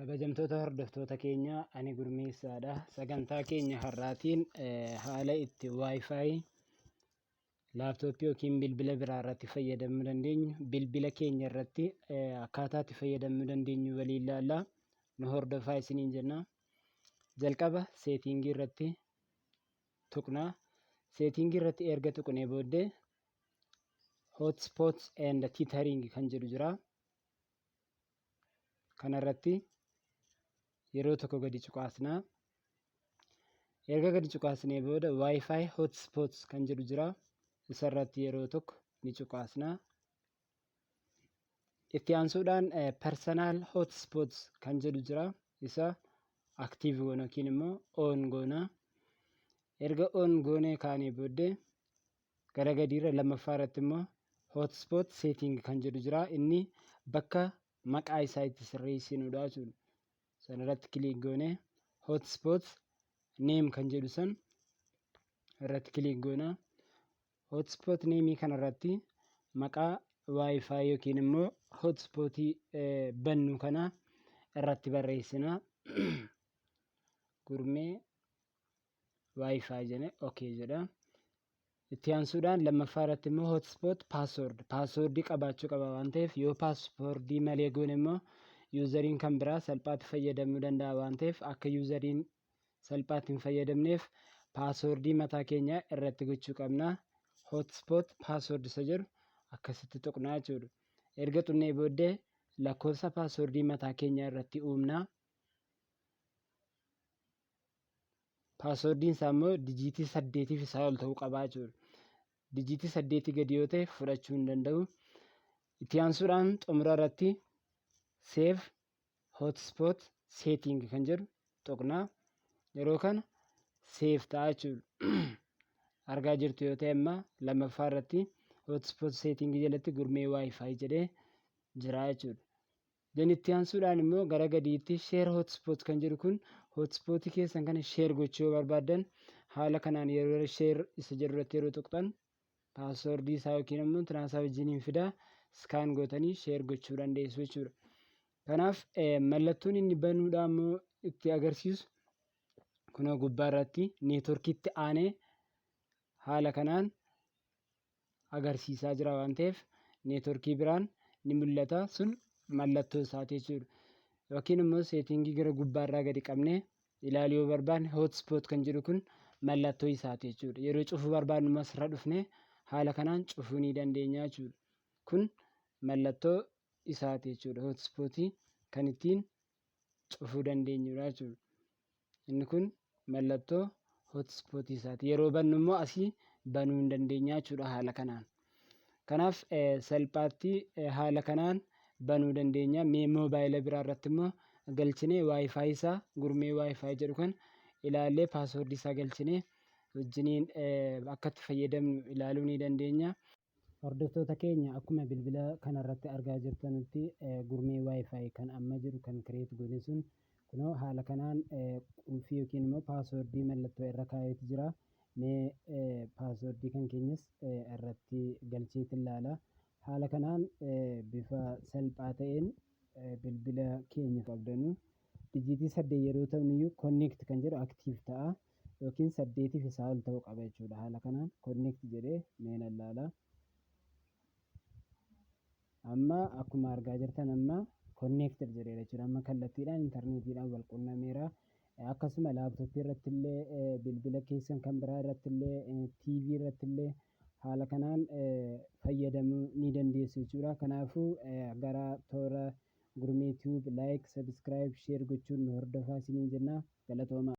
Kabajamtoota hordoftoota keenyaa ani gurmeessaadha. Sagantaa keenya har'aatiin haala itti waayifaayi laaptooppii yookiin bilbila biraa irratti fayyadamuu dandeenyu, bilbila keenya irratti akkaataa itti fayyadamuu dandeenyu waliin ilaallaa. Nu hordofaa isiniin jenna. Jalqaba seetingii irratti tuqnaa. Seetingii irratti erga tuqnee booddee hotspots and tethering kan jedhu jira. Kana irratti yeroo tokko gadi cuqaasnaa. Erga gadi cuqaasnee booda Wi-Fi hotspots kan jedhu jira. Isa irratti yeroo tokko ni cuqaasnaa. Itti aansuudhaan personal hotspots kan jedhu jira. Isa active goona yookiin immoo on goona. Erga on goonee kaanee booddee gara gadiirra lammaffaa irratti immoo hotspot setting kan jedhu jira. Inni bakka maqaa isaa itti sirreessinudha jechuudha. Sana irratti kilik goonee hotspot name kan jedhu san irratti kilik goona. Hotspot name kana irratti maqaa Wi-Fi yookiin immoo hotspotii bannu kana irratti barreessina. Gurmee Wi-Fi jenne okay jedha. Itti aansuudhaan lammaffaa irratti immoo hotspot password qabaachuu qaba waan ta'eef yoo password malee goone immoo yuuzariin kan biraa salphaatti fayyadamuu danda'a waan ta'eef akka yuuzariin salphaatti hin fayyadamneef password mataa keenya irratti gochuu qabna. Hotspot password isa jedhu akkasitti tuqnaa jechuudha. Erga tuqnee booddee lakkoofsa password mataa keenya irratti uumna. Passwordin isaa immoo dijiitii 8 isaa ol ta'uu qaba jechuudha. Dijiitii 8 gadi yoo ta'e fudhachuu hin danda'u. Itti aansuudhaan xumura irratti save hotspot setting kan jedhu tuqnaa. Yeroo kana save ta'a jechuudha. Argaa jirtu yoo ta'e amma lammaffaa irratti hotspot setting jalatti gurmee Wi-Fi jedhee jira jechuudha. Itti aansuudhaan immoo gara gadiitti share hotspot kan jedhu kun hotspotii keessan kana share gochuu yoo barbaaddan haala kanaan yeroo share isa jedhu irratti yeroo tuqxan password isaa yookiin immoo tiraasaa wajjin hin fidaa scan gootanii share gochuu dandeessu jechuudha. Kanaaf mallattoon inni banuudhaa immoo itti agarsiisu kunoo gubbaa irratti neetworkiitti aanee haala kanaan agarsiisaa jira waan ta'eef neetworkii biraan ni mul'ata sun mallattoo isaati jechuudha. Yookiin immoo seetingii gara gubbaa irraa gadi qabnee ilaaluu yoo barbaanne hotspot kan jedhu kun mallattoo isaati jechuudha. Yeroo cufuu barbaannu immoo asirra dhufnee haala kanaan cufuu ni dandeenya jechuudha. Kun mallattoo isaati jechuudha. Hotspotii kan ittiin cufuu dandeenyudha jechuudha. Inni kun mallattoo hotspotii isaati. Yeroo bannu immoo asii banuu hin dandeenya jechuudha haala kanaan. Kanaaf salphaatti haala kanaan banuu dandeenya. Mee moobaayila biraa irratti immoo galchinee Wi-Fi isaa gurmee Wi-Fi jedhu kan ilaallee password isaa galchinee wajjiniin akka itti fayyadamnu ilaaluu ni dandeenya. Hordoftoota keenya akkuma bilbila kanarratti argaa jirtanitti gurmee Wi-Fi kan amma jiru kan create goone sun kunoo haala kanaan qulfii yookiin immoo password mallattoo irra kaa'eetu jira. Mee password kan keenyas irratti galcheetti ilaala. Haala kanaan bifa salphaa ta'een bilbila keenya qabdanuu dijiitii 8 yeroo ta'uyyuu connect kan jedhu active ta'a yookiin 8 isaa ol ta'uu qaba jechuudha. Haala kanaan connect jedhee mee ilaala. Amma akkuma argaa jirtan amma connected jedheera jechuudha. Amma kallattiidhaan intarneetiidhaan wal quunnameera. Akkasuma laaptooppii irratti illee bilbila keessan kan biraa irratti illee TV irratti illee haala kanaan fayyadamuu ni dandeessu jechuudha. Kanaafuu gara toora gurmee tube like, subscribe, share gochuun nu hordofaa isiniin jenna. Galatooma.